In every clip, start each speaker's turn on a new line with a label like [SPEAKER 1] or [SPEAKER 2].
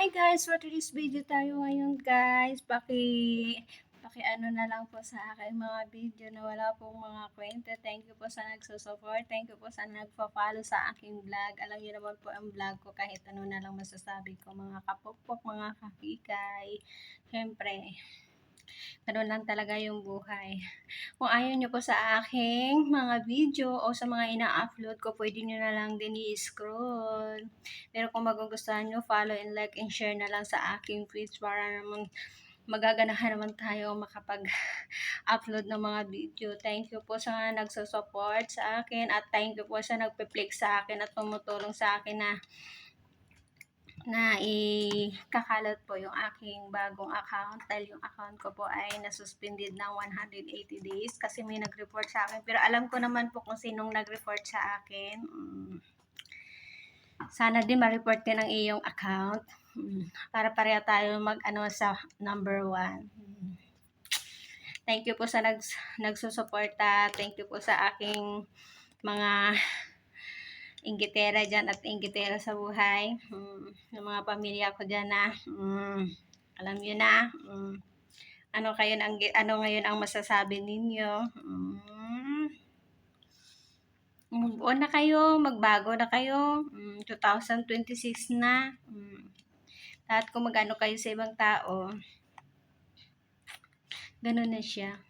[SPEAKER 1] Hi guys! For today's video tayo ngayon guys, paki-ano na lang po sa aking mga video na wala pong mga kwenta. Thank you po sa nagsusupport. Thank you po sa nagpa-follow sa aking vlog. Alam niyo naman po ang vlog ko, kahit ano na lang masasabi ko, mga kapokpok, mga kakikay. Siyempre, ganun lang talaga yung buhay. Kung ayaw nyo po sa aking mga video o sa mga ina-upload ko, pwede nyo na lang din i-scroll. Pero kung magugustuhan nyo, follow and like and share na lang sa aking page para naman magaganahan naman tayo makapag-upload ng mga video. Thank you po sa nagsusupport sa akin at thank you po sa nagpe-click sa akin at tumutulong sa akin na ikakalat po yung aking bagong account dahil yung account ko po ay nasuspended ng 180 days kasi may nag-report sa akin. Pero alam ko naman po kung sinong nag-report sa akin. Sana din ma-report din ang iyong account para pareha tayo mag-ano sa number 1. Thank you po sa nagsusuporta. Thank you po sa aking mga inggitera dyan at inggitera sa buhay. Yung mga pamilya ko dyan na alam nyo na ano ngayon ang masasabi ninyo. Move on na kayo, magbago na kayo. 2026 na. Lahat kung magano kayo sa ibang tao, ganun na siya.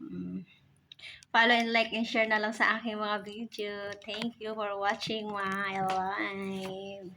[SPEAKER 1] Follow and like and share na lang sa aking mga video. Thank you for watching my live.